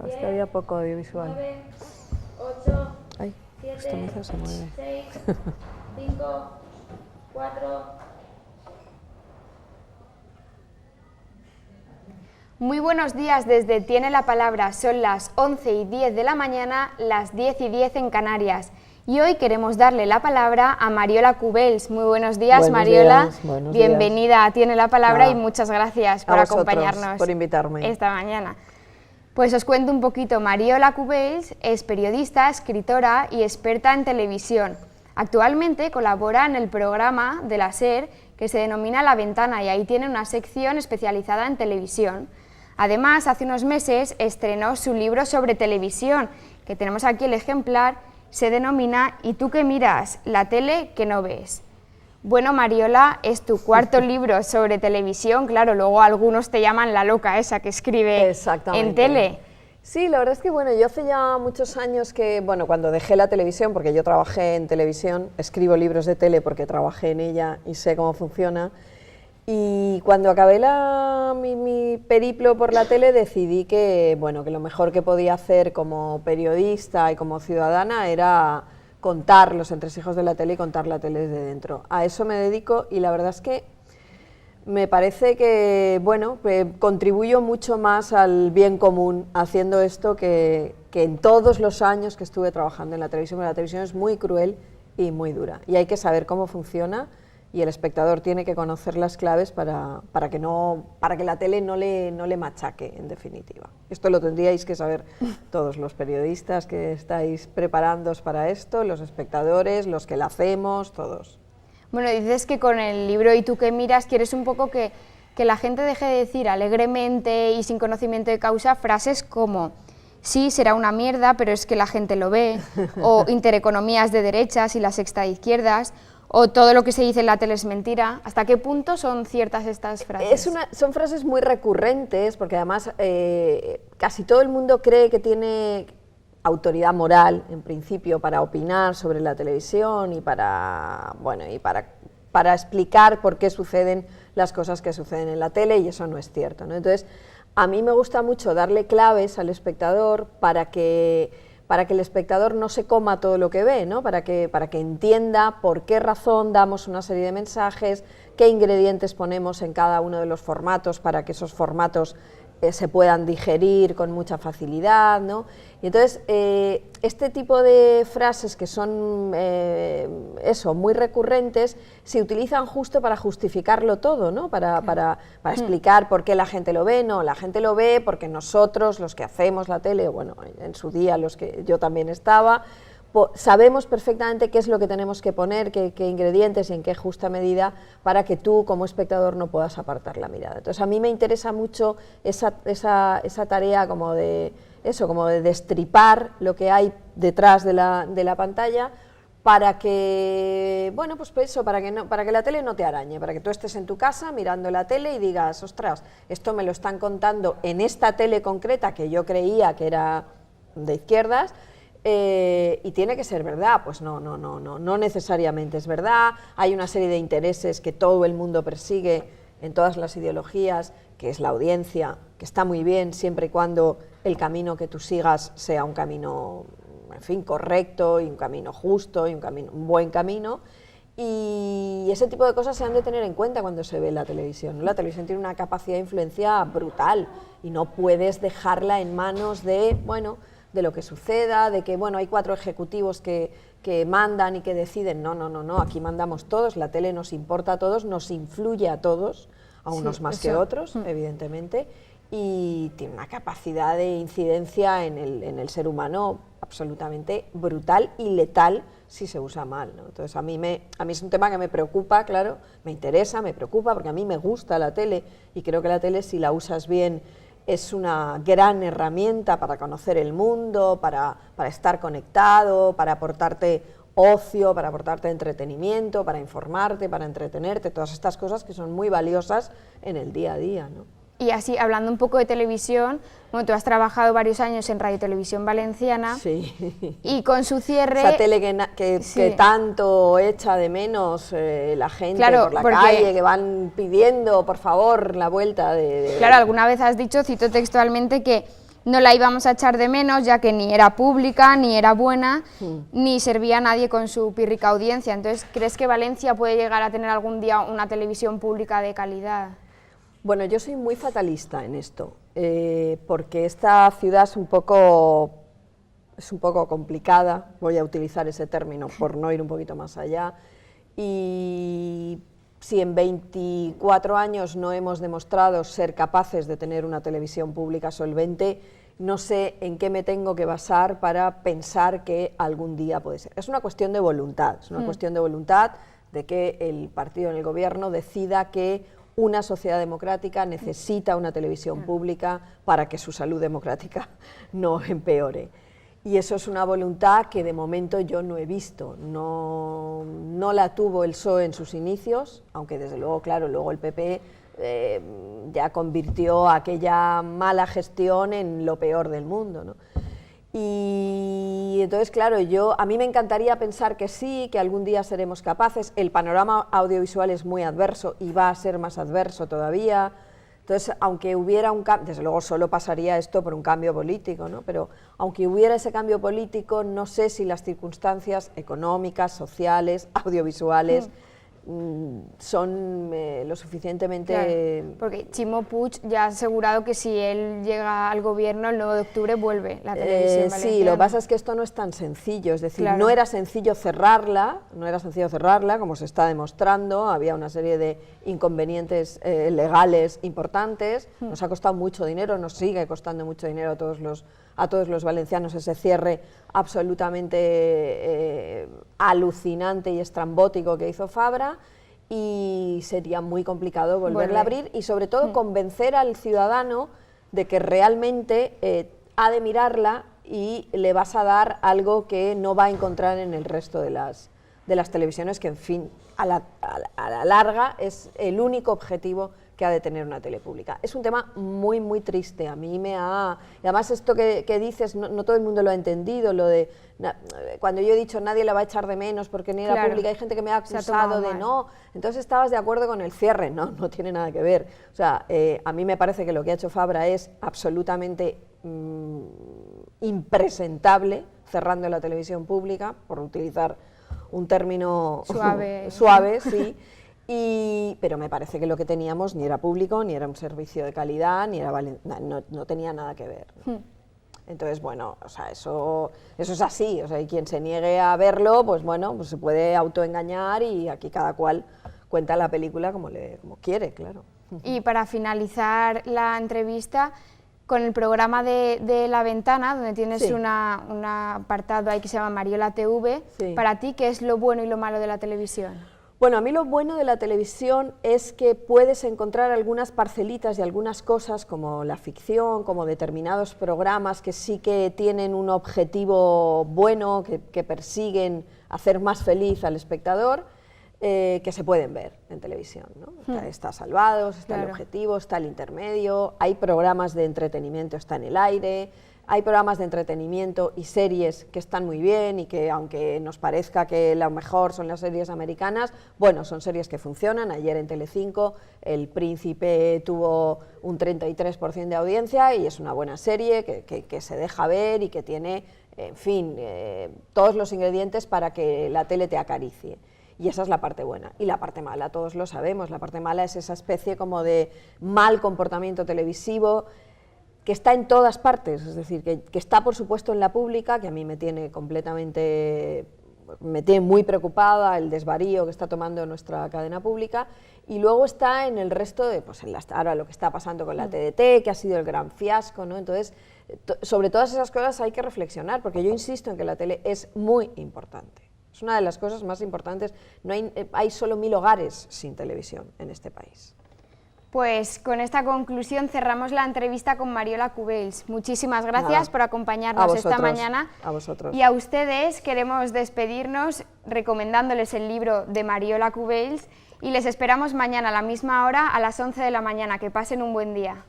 Es que había poco audiovisual. 9, 8, Ay, 7, esta mesa se mueve. 6, 5, 4... Muy buenos días desde Tiene la Palabra, son las 11:10 de la mañana, las 10:10 en Canarias. Y hoy queremos darle la palabra a Mariola Cubells. Muy buenos días, Mariola. Bienvenida a Tiene la Palabra y muchas gracias por acompañarnos por invitarme esta mañana. Pues os cuento un poquito. Mariola Cubells es periodista, escritora y experta en televisión. Actualmente colabora en el programa de la SER que se denomina La Ventana y ahí tiene una sección especializada en televisión. Además, hace unos meses estrenó su libro sobre televisión, que tenemos aquí el ejemplar, se denomina ¿Y tú qué miras? La tele que no ves. Bueno, Mariola, es tu cuarto libro sobre televisión, claro, luego algunos te llaman la loca esa que escribe en tele. Sí, la verdad es que bueno, yo hace ya muchos años que, bueno, cuando dejé la televisión, porque yo trabajé en televisión, escribo libros de tele porque trabajé en ella y sé cómo funciona, y cuando acabé mi periplo por la tele decidí que, bueno, que lo mejor que podía hacer como periodista y como ciudadana era contar los entresijos de la tele y contar la tele desde dentro. A eso me dedico y la verdad es que me parece que, bueno, contribuyo mucho más al bien común haciendo esto que en todos los años que estuve trabajando en la televisión, porque la televisión es muy cruel y muy dura y hay que saber cómo funciona. Y el espectador tiene que conocer las claves para que la tele no le machaque, en definitiva. Esto lo tendríais que saber todos los periodistas que estáis preparándoos para esto, los espectadores, los que la hacemos, todos. Bueno, dices que con el libro ¿Y tú qué miras? Quieres un poco que la gente deje de decir alegremente y sin conocimiento de causa frases como sí, será una mierda, pero es que la gente lo ve, o intereconomías de derechas y la sexta de izquierdas, o todo lo que se dice en la tele es mentira. ¿Hasta qué punto son ciertas estas frases? Son frases muy recurrentes, porque además casi todo el mundo cree que tiene autoridad moral, en principio, para opinar sobre la televisión y para explicar por qué suceden las cosas que suceden en la tele, y eso no es cierto, ¿no? Entonces, a mí me gusta mucho darle claves al espectador para que el espectador no se coma todo lo que ve, ¿no? Para que entienda por qué razón damos una serie de mensajes, qué ingredientes ponemos en cada uno de los formatos para que esos formatos se puedan digerir con mucha facilidad, ¿no? Y entonces, este tipo de frases que son muy recurrentes, se utilizan justo para justificarlo todo, ¿no? Para explicar por qué la gente lo ve. No, la gente lo ve porque nosotros, los que hacemos la tele, bueno, en su día los que yo también estaba, sabemos perfectamente qué es lo que tenemos que poner, qué ingredientes y en qué justa medida para que tú como espectador no puedas apartar la mirada. Entonces a mí me interesa mucho esa tarea como de destripar lo que hay detrás de la pantalla para que, bueno, pues eso, para que la tele no te arañe, para que tú estés en tu casa mirando la tele y digas, ostras, esto me lo están contando en esta tele concreta que yo creía que era de izquierdas, y tiene que ser verdad. Pues no necesariamente es verdad. Hay una serie de intereses que todo el mundo persigue en todas las ideologías, que es la audiencia, que está muy bien siempre y cuando el camino que tú sigas sea un camino, en fin, correcto y un camino justo y un buen camino. Y ese tipo de cosas se han de tener en cuenta cuando se ve la televisión, ¿no? La televisión tiene una capacidad de influencia brutal y no puedes dejarla en manos de lo que suceda, de que hay 4 ejecutivos que mandan y que deciden. No, aquí mandamos todos, la tele nos importa a todos, nos influye a todos, a unos más que otros, evidentemente, y tiene una capacidad de incidencia en el ser humano absolutamente brutal y letal si se usa mal, ¿no? Entonces a mí es un tema que me preocupa, claro, me interesa, me preocupa, porque a mí me gusta la tele y creo que la tele, si la usas bien, es una gran herramienta para conocer el mundo, para estar conectado, para aportarte ocio, para aportarte entretenimiento, para informarte, para entretenerte, todas estas cosas que son muy valiosas en el día a día, ¿no? Y así, hablando un poco de televisión, bueno, tú has trabajado varios años en Radio Televisión Valenciana, sí. Y con su cierre... Esa tele que tanto echa de menos la gente, claro, por la calle, que van pidiendo, por favor, la vuelta de... Claro, alguna vez has dicho, cito textualmente, que no la íbamos a echar de menos, ya que ni era pública, ni era buena, ni servía a nadie con su pírrica audiencia. Entonces, ¿crees que Valencia puede llegar a tener algún día una televisión pública de calidad? Bueno, yo soy muy fatalista en esto, porque esta ciudad es un poco complicada, voy a utilizar ese término por no ir un poquito más allá, y si en 24 años no hemos demostrado ser capaces de tener una televisión pública solvente, no sé en qué me tengo que basar para pensar que algún día puede ser. Es una cuestión de voluntad, es una cuestión de voluntad de que el partido en el gobierno decida que una sociedad democrática necesita una televisión pública para que su salud democrática no empeore. Y eso es una voluntad que de momento yo no he visto, no la tuvo el PSOE en sus inicios, aunque desde luego, claro, luego el PP ya convirtió aquella mala gestión en lo peor del mundo, ¿no? Y entonces, claro, a mí me encantaría pensar que sí, que algún día seremos capaces. El panorama audiovisual es muy adverso y va a ser más adverso todavía. Entonces, aunque hubiera un cambio, desde luego solo pasaría esto por un cambio político, ¿no? Pero aunque hubiera ese cambio político, no sé si las circunstancias económicas, sociales, audiovisuales son lo suficientemente... Claro, porque Ximo Puig ya ha asegurado que si él llega al gobierno el 9 de octubre vuelve la televisión valenciana. Sí, lo que pasa es que esto no es tan sencillo, es decir, no era sencillo cerrarla, como se está demostrando, había una serie de inconvenientes legales importantes, nos ha costado mucho dinero, nos sigue costando mucho dinero a todos los valencianos ese cierre absolutamente alucinante y estrambótico que hizo Fabra, y sería muy complicado volverla a abrir y sobre todo convencer al ciudadano de que realmente ha de mirarla y le vas a dar algo que no va a encontrar en el resto de las televisiones, que en fin, a la larga es el único objetivo que ha de tener una tele pública. Es un tema muy, muy triste. A mí y además esto que dices, no todo el mundo lo ha entendido, lo de... Cuando yo he dicho nadie la va a echar de menos porque ni era pública, hay gente que me ha acusado de no, entonces estabas de acuerdo con el cierre. No tiene nada que ver. O sea, a mí me parece que lo que ha hecho Fabra es absolutamente impresentable, cerrando la televisión pública, por utilizar un término suave, sí. Pero me parece que lo que teníamos ni era público, ni era un servicio de calidad, ni era no tenía nada que ver, ¿no? Entonces, bueno, o sea, eso es así, o sea, y quien se niegue a verlo, pues bueno, pues se puede autoengañar y aquí cada cual cuenta la película como quiere, claro. Y para finalizar la entrevista, con el programa de La Ventana, donde tienes un apartado ahí que se llama Mariola TV, para ti, ¿qué es lo bueno y lo malo de la televisión? Bueno, a mí lo bueno de la televisión es que puedes encontrar algunas parcelitas y algunas cosas como la ficción, como determinados programas que sí que tienen un objetivo bueno, que persiguen hacer más feliz al espectador, que se pueden ver en televisión, ¿no? Está Salvados, está El Objetivo, está El Intermedio, hay programas de entretenimiento, está En el Aire, hay programas de entretenimiento y series que están muy bien y que, aunque nos parezca que lo mejor son las series americanas, bueno, son series que funcionan. Ayer en Telecinco El Príncipe tuvo un 33% de audiencia y es una buena serie que se deja ver y que tiene, en fin, todos los ingredientes para que la tele te acaricie. Y esa es la parte buena. Y la parte mala, todos lo sabemos, la parte mala es esa especie como de mal comportamiento televisivo que está en todas partes, es decir, que está por supuesto en la pública, que a mí me tiene muy preocupada el desvarío que está tomando nuestra cadena pública, y luego está en el resto de, pues ahora lo que está pasando con la TDT, que ha sido el gran fiasco, ¿no? Entonces, sobre todas esas cosas hay que reflexionar, porque yo insisto en que la tele es muy importante, es una de las cosas más importantes. No hay solo 1000 hogares sin televisión en este país. Pues con esta conclusión cerramos la entrevista con Mariola Cubells. Muchísimas gracias por acompañarnos esta mañana. A vosotros. Y a ustedes queremos despedirnos recomendándoles el libro de Mariola Cubells y les esperamos mañana a la misma hora, a las 11 de la mañana. Que pasen un buen día.